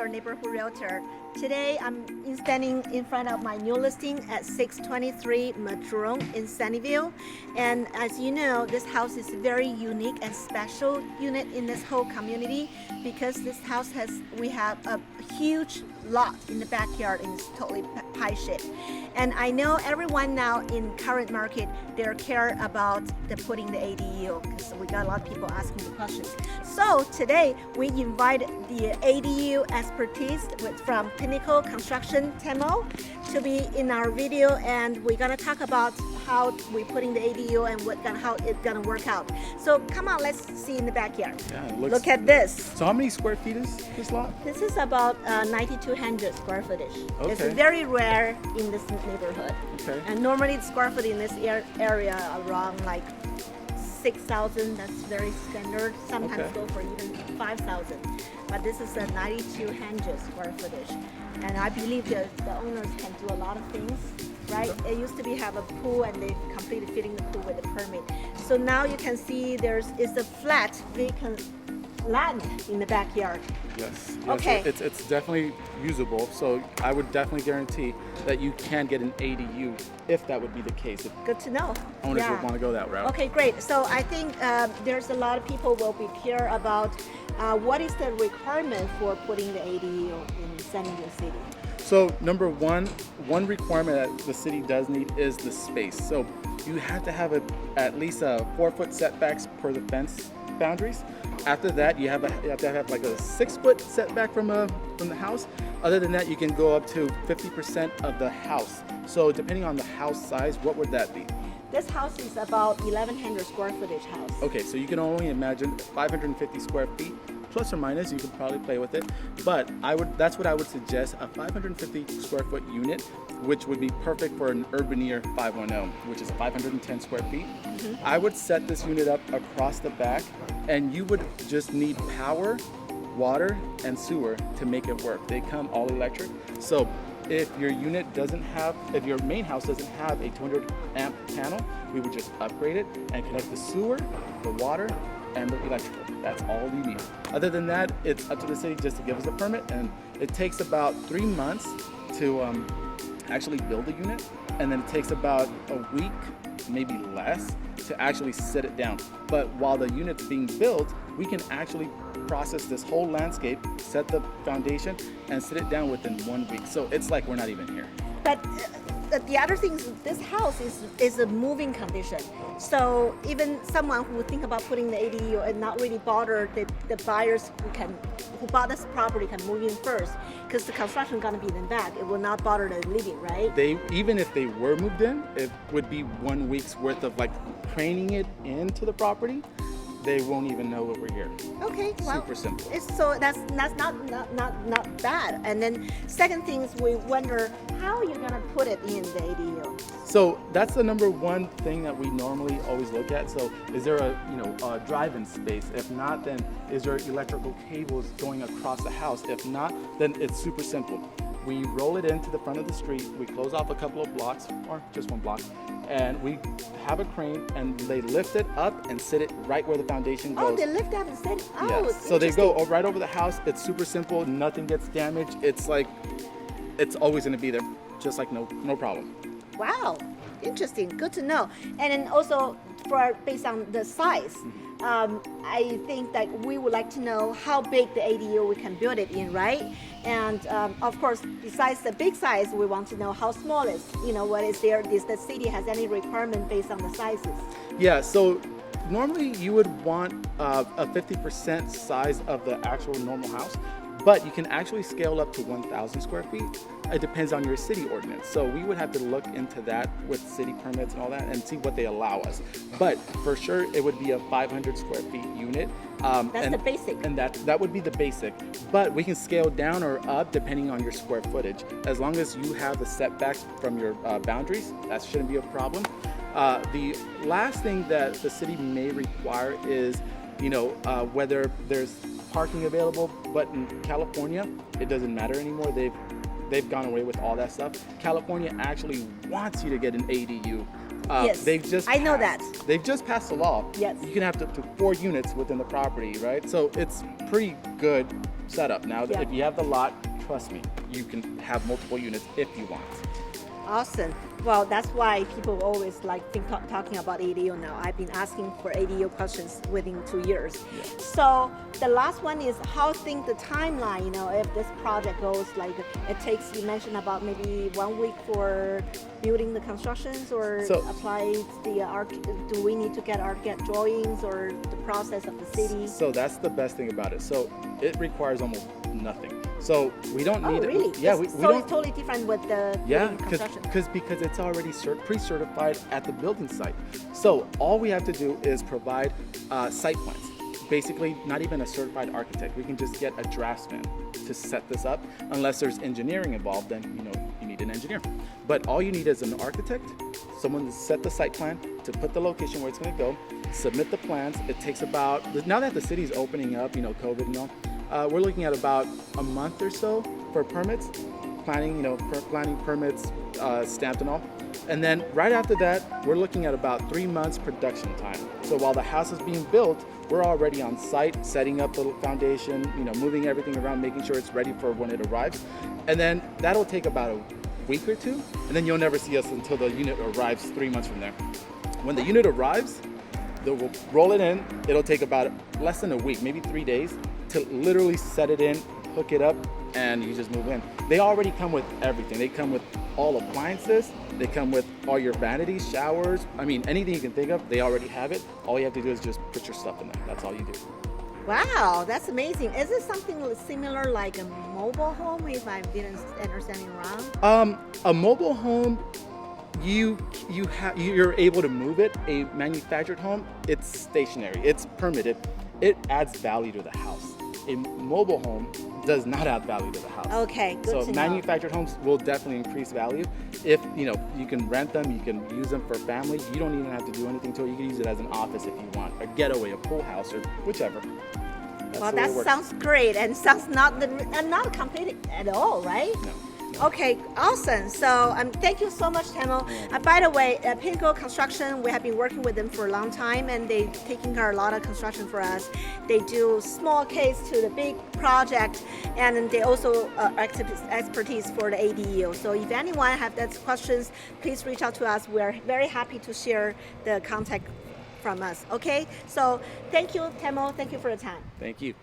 your neighborhood realtor. Today I'm standing in front of my new listing at 623 Madrone in Sunnyvale. And as you know, this house is very unique and special unit in this whole community because this house we have a huge lot in the backyard and it's totally pie shaped. And I know everyone now in current market, they're care about putting the ADU because we got a lot of people asking the questions. So today we invited the ADU expertise from Pinnacle Construction Temo to be in our video, and we're gonna talk about how we're putting the ADU and how it's gonna work out. So come on, let's see in the backyard. Yeah, Look at this. So how many square feet is this lot? This is about 9,200 square footage. Okay. It's very rare in this neighborhood. Okay. And normally the square foot in this area around like 6,000. That's very standard. Sometimes go for even 5,000. But this is a 9,200 square footage. And I believe the owners can do a lot of things, right? It used to be have a pool and they completely fitting the pool with a permit. So now you can see is a flat vacant land in the backyard. Yes. Okay. It's definitely usable. So I would definitely guarantee that you can get an ADU if that would be the case. If Good to know. owners would want to go that route. Okay, great. So I think there's a lot of people will be clear about what is the requirement for putting the ADU in Sunnyvale City. So number one requirement that the city does need is the space. So you have to have at least a 4-foot setbacks per the fence boundaries. After that, you have to have like a 6-foot setback from the house. Other than that, you can go up to 50% of the house. So depending on the house size, what would that be? This house is about 1,100 square footage house. Okay, so you can only imagine 550 square feet, plus or minus. You could probably play with it, but that's what I would suggest: a 550 square foot unit, which would be perfect for an Urbaneer 510, which is 510 square feet. Mm-hmm. I would set this unit up across the back, and you would just need power, water, and sewer to make it work. They come all electric. So if your main house doesn't have a 200 amp panel, we would just upgrade it and connect the sewer, the water, and the electrical. That's all we need. Other than that, it's up to the city just to give us a permit, and it takes about 3 months to actually build the unit, and then it takes about a week, maybe less, to actually sit it down. But while the unit's being built, we can actually process this whole landscape, set the foundation, and sit it down within 1 week. So it's like we're not even here. But the other thing is this house is a moving condition. So even someone who would think about putting the ADU and not really bother the buyers who bought this property can move in first, because the construction gonna be in the back. It will not bother the living, right? Even if they were moved in, it would be 1 week's worth of like craning it into the property. They won't even know that we're here. Okay, well, super simple. So that's not bad. And then second thing is we wonder how you're gonna put it in the ADU. So that's the number one thing that we normally always look at. So is there a drive-in space? If not, then is there electrical cables going across the house? If not, then it's super simple. We roll it into the front of the street, we close off a couple of blocks, or just 1 block, and we have a crane and they lift it up and sit it right where the foundation goes. Oh, they lift up and sit it? Oh, yes. So they go right over the house. It's super simple, nothing gets damaged. It's like, it's always gonna be there, just like no problem. Wow, interesting, good to know. And then also based on the size, I think that we would like to know how big the ADU we can build it in, right? And of course, besides the big size, we want to know how small it is. What is there? Does the city has any requirement based on the sizes? Yeah, so normally you would want a 50% size of the actual normal house, but you can actually scale up to 1,000 square feet. It depends on your city ordinance. So we would have to look into that with city permits and all that and see what they allow us. But for sure, it would be a 500 square feet unit. That's the basic. And that would be the basic. But we can scale down or up depending on your square footage. As long as you have the setbacks from your boundaries, that shouldn't be a problem. The last thing that the city may require is, whether there's parking available, but in California, it doesn't matter anymore. They've gone away with all that stuff. California actually wants you to get an ADU Yes, I know that. They've just passed a law. Yes. You can have up to 4 units within the property, right? So it's pretty good setup. Now, Yeah. if you have the lot, trust me, you can have multiple units if you want. Awesome. Well, that's why people always talking about ADU now. I've been asking for ADU questions within 2 years. Yeah. So the last one is how think the timeline, if this project goes it takes, you mentioned about maybe 1 week for building the constructions or So- apply do we need to get architect drawings or the process of the city? So that's the best thing about it. So it requires almost nothing. So we don't need really? Yeah, It's we don't. it's totally different with the Yeah, building construction. because it's already pre-certified at the building site. So all we have to do is provide site plans. Basically, not even a certified architect. We can just get a draftsman to set this up. Unless there's engineering involved, then you need an engineer. But all you need is an architect, someone to set the site plan, to put the location where it's going to go, submit the plans. It takes about, now that the city's opening up, COVID and all, we're looking at about a month or so for permits, planning, planning permits, stamped and all. And then right after that, we're looking at about 3 months production time. So while the house is being built, we're already on site, setting up the foundation, moving everything around, making sure it's ready for when it arrives. And then that'll take about a week or two, and then you'll never see us until the unit arrives 3 months from there. When the unit arrives, we'll roll it in. It'll take about less than a week, maybe 3 days, to literally set it in, hook it up, and you just move in. They already come with everything. They come with all appliances. They come with all your vanities, showers. I mean, anything you can think of, they already have it. All you have to do is just put your stuff in there. That's all you do. Wow, that's amazing. Is it something similar like a mobile home, if I didn't understand it wrong? A mobile home, you're able to move it. A manufactured home, it's stationary. It's permitted. It adds value to the house. A mobile home does not add value to the house. Okay, good So to know. manufactured homes will definitely increase value. If you can rent them, you can use them for family. You don't even have to do anything to it. You can use it as an office if you want, a getaway, a pool house, or whichever. That's Well, the way that it works. sounds great and sounds not complicated at all, right? No. Okay, awesome. So thank you so much, Tamil. By the way, Pinnacle Construction, we have been working with them for a long time, and they taking care of a lot of construction for us. They do small case to the big project, and they also expertise for the ADU. So if anyone have that questions, please reach out to us. We are very happy to share the contact from us. Okay, so thank you, Tamil. Thank you for your time. Thank you.